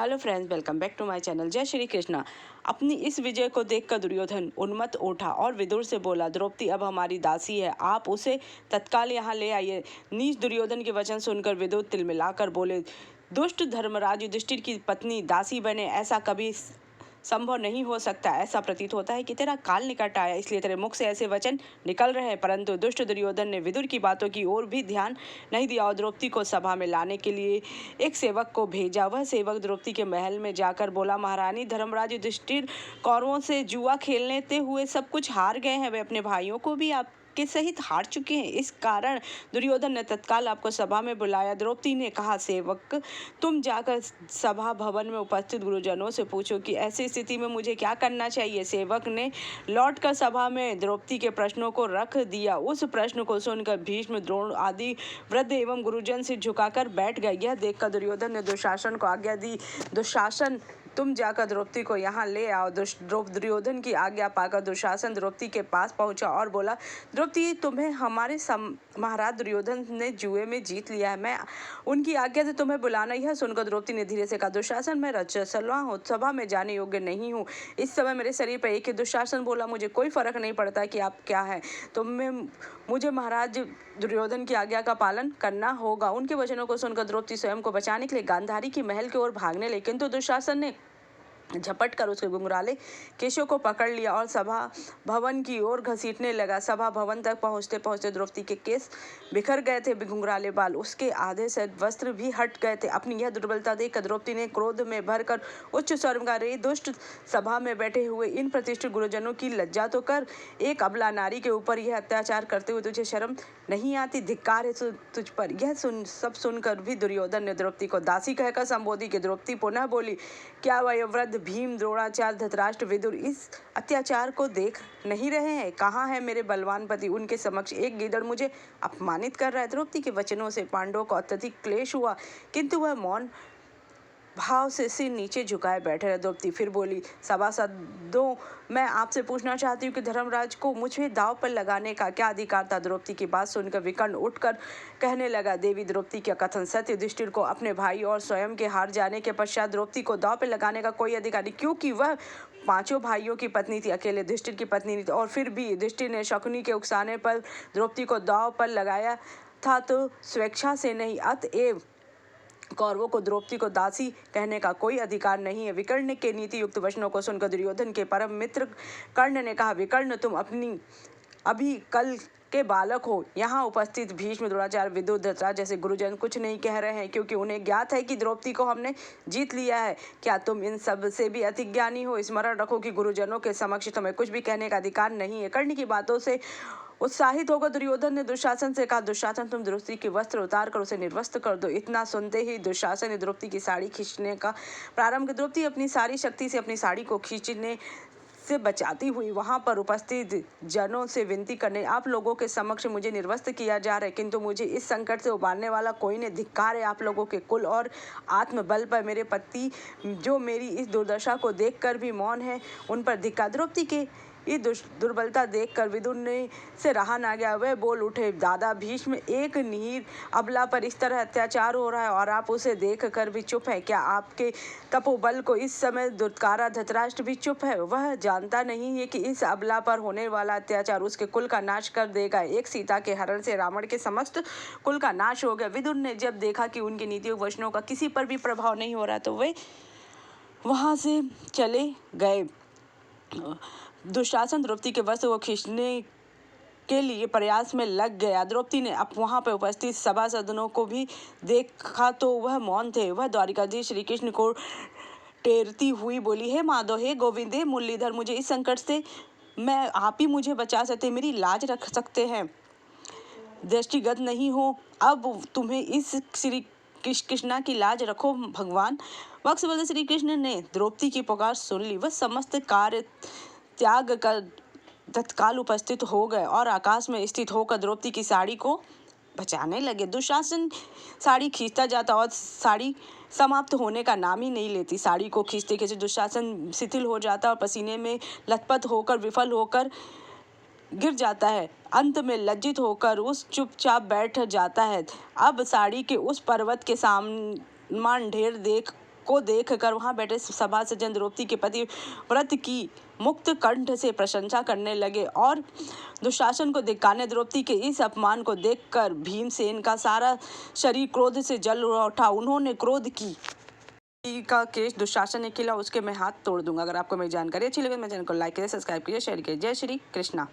Hello friends, welcome back to my channel. जय श्री कृष्णा। अपनी इस विजय को देखकर दुर्योधन उन्मत्त उठा और विदुर से बोला, द्रौपदी अब हमारी दासी है, आप उसे तत्काल यहाँ ले आइए। नीच दुर्योधन के वचन सुनकर विदुर तिलमिलाकर बोले, दुष्ट धर्मराज युधिष्ठिर की पत्नी दासी बने, ऐसा कभी संभव नहीं हो सकता। ऐसा प्रतीत होता है कि तेरा काल निकट आया, इसलिए तेरे मुख से ऐसे वचन निकल रहे हैं। परंतु दुष्ट दुर्योधन ने विदुर की बातों की ओर भी ध्यान नहीं दिया और द्रौपदी को सभा में लाने के लिए एक सेवक को भेजा। वह सेवक द्रौपदी के महल में जाकर बोला, महारानी, धर्मराज युधिष्ठिर कौरवों से जुआ खेलते हुए सब कुछ हार गए हैं। वे अपने भाइयों को भी आपके सहित हार चुके हैं। इस कारण दुर्योधन ने तत्काल आपको सभा में बुलाया। द्रौपदी ने कहा, सेवक, तुम जाकर सभा भवन में उपस्थित गुरुजनों से पूछो कि ऐसी स्थिति में मुझे क्या करना चाहिए। सेवक ने लौटकर सभा में द्रौपदी के प्रश्नों को रख दिया। उस प्रश्न को सुनकर भीष्म, द्रोण आदि वृद्ध एवं गुरुजन से झुकाकर बैठ गए। यह देखकर दुर्योधन ने दुशासन को आज्ञा दी, दुशासन, तुम जाकर द्रौपदी को यहाँ ले आओ। दुर्योधन की आज्ञा पाकर दुशासन द्रौपदी के पास पहुंचा और बोला, द्रौपदी, तुम्हें हमारे महाराज दुर्योधन ने जुए में जीत लिया है। मैं उनकी आज्ञा से तुम्हें बुलाना। यह सुनकर द्रौपदी ने धीरे से कहा, दुशासन, मैं रजस्वला हूँ, सभा में जाने योग्य नहीं हूँ। इस समय मेरे शरीर पर एक ही दुशासन बोला, मुझे कोई फर्क नहीं पड़ता कि आप क्या है। मुझे महाराज दुर्योधन की आज्ञा का पालन करना होगा। उनके वचनों को सुनकर द्रौपदी स्वयं को बचाने के लिए गांधारी की महल की ओर भागने लगी, किंतु दुशासन ने झपट कर उसके घुंघराले केशों को पकड़ लिया और सभा भवन की ओर घसीटने लगा। सभा भवन तक पहुंचते पहुंचते द्रौपदी के केस बिखर गए थे, घुंघराले बाल उसके आधे से वस्त्र भी हट गए थे। अपनी यह दुर्बलता देखकर द्रौपदी ने क्रोध में भरकर उच्च स्वर में कहा, रे दुष्ट, सभा में बैठे हुए इन प्रतिष्ठित गुरुजनों की लज्जा तो कर। एक अबला नारी के ऊपर यह अत्याचार करते हुए तुझे शर्म नहीं आती? धिक्कार है तुझ पर। यह सब सुनकर भी दुर्योधन ने द्रौपदी को दासी कहकर संबोधित किया। द्रौपदी पुनः बोली, क्या वयोवृद्ध भीम, द्रोणाचार्य, धृतराष्ट्र, विदुर इस अत्याचार को देख नहीं रहे हैं? कहाँ है मेरे बलवान पति? उनके समक्ष एक गीदड़ मुझे अपमानित कर रहा है। द्रौपदी के वचनों से पांडवों को अत्यधिक क्लेश हुआ, किंतु वह मौन भाव से सिर नीचे झुकाए बैठे रहे। द्रौपदी फिर बोली, सभासदों, मैं आपसे पूछना चाहती हूँ कि धर्मराज को मुझे दांव पर लगाने का क्या अधिकार था? द्रौपदी की बात सुनकर विकर्ण उठकर कहने लगा, देवी, द्रौपदी का कथन सत्य। युधिष्ठिर को अपने भाई और स्वयं के हार जाने के पश्चात द्रौपदी को दांव पर लगाने का कोई अधिकार नहीं, क्योंकि वह पांचों भाइयों की पत्नी थी, अकेले युधिष्ठिर की पत्नी नहीं थी। और फिर भी युधिष्ठिर ने शकुनी के उकसाने पर द्रौपदी को दांव पर लगाया था, तो स्वेच्छा से नहीं। अतएव कौरवों को द्रौपदी को दासी कहने का कोई अधिकार नहीं है। विकर्ण के नीति युक्त वचनों को सुनकर दुर्योधन के परम मित्र कर्ण ने कहा, विकर्ण, तुम अभी कल के बालक हो। यहाँ उपस्थित भीष्म, द्रोणाचार्य, विदुर, धृतराष्ट्र जैसे गुरुजन कुछ नहीं कह रहे हैं, क्योंकि उन्हें ज्ञात है कि द्रौपदी को हमने जीत लिया है। क्या तुम इन सब से भी अति ज्ञानी हो? स्मरण रखो कि गुरुजनों के समक्ष तुम्हें कुछ भी कहने का अधिकार नहीं है। कर्ण की बातों से उत्साहित होकर दुर्योधन ने दुशासन से कहा, दुशासन, तुम द्रौपदी के वस्त्र उतार कर उसे निर्वस्त्र कर दो। इतना सुनते ही दुशासन ने द्रौपदी की साड़ी खींचने का प्रारंभ किया। द्रौपदी अपनी सारी शक्ति से अपनी साड़ी को खींचने से बचाती हुई वहां पर उपस्थित जनों से विनती करने, आप लोगों के समक्ष मुझे निर्वस्त्र किया जा रहा है, किंतु मुझे इस संकट से उबारने वाला कोई नहीं। धिक्कार है आप लोगों के कुल और आत्मबल पर। मेरे पति जो मेरी इस दुर्दशा को देखकर भी मौन है, उन पर धिक्कार। द्रौपदी के ये दुर्बलता देखकर विदुर ने से रहा ना गया। वह बोल उठे, दादा भीष्म, एक नीर अबला पर इस तरह अत्याचार हो रहा है और आप उसे देख कर भी चुप है। क्या आपके तपोबल को इस समय दुत्कारा धृतराष्ट्र भी चुप है? वह जानता नहीं है कि इस अबला पर होने वाला अत्याचार उसके कुल का नाश कर देगा। एक सीता के हरण से रावण के समस्त कुल का नाश हो गया। विदुर ने जब देखा कि उनके नीतियों वचनों का किसी पर भी प्रभाव नहीं हो रहा, तो वे वहां से चले गए। दुशासन द्रौपदी के वस्त्र को खींचने के लिए प्रयास में लग गया। द्रौपदी ने अब वहां पर उपस्थित सभासदों को भी देखा तो वह मौन थे। वह द्वारिकाधीश श्री कृष्ण को टेरती हुई बोली, हे माधव, हे गोविंद, हे मुरलीधर, मुझे इस संकट से मैं आप ही मुझे बचा सकते, मेरी लाज रख सकते हैं, दृष्टिगत नहीं हो। अब तुम्हें इस श्री कृष्णा की लाज रखो भगवान। वत्सवल श्री कृष्ण ने द्रौपदी की पुकार सुन ली। वह समस्त कार्य त्याग कर तत्काल उपस्थित हो गए और आकाश में स्थित होकर द्रौपदी की साड़ी को बचाने लगे। दुशासन साड़ी खींचता जाता और साड़ी समाप्त होने का नाम ही नहीं लेती। साड़ी को खींचते खींचते दुशासन शिथिल हो जाता और पसीने में लथपथ होकर विफल होकर गिर जाता है। अंत में लज्जित होकर उस चुपचाप बैठ जाता है। अब साड़ी के उस पर्वत के सामान ढेर देख को देखकर वहां बैठे सभासद द्रौपदी के पति व्रत की मुक्त कंठ से प्रशंसा करने लगे और दुशासन को धिक्कारने द्रौपदी के इस अपमान को देखकर भीमसेन का सारा शरीर क्रोध से जल उठा। उन्होंने क्रोध की का केस दुशासन ने खिला, उसके मैं हाथ तोड़ दूंगा। अगर आपको मेरी जानकारी अच्छी लगे मेरे चैनल को लाइक करिए, सब्सक्राइब कीजिए, शेयर कीजिए। जय श्री कृष्णा।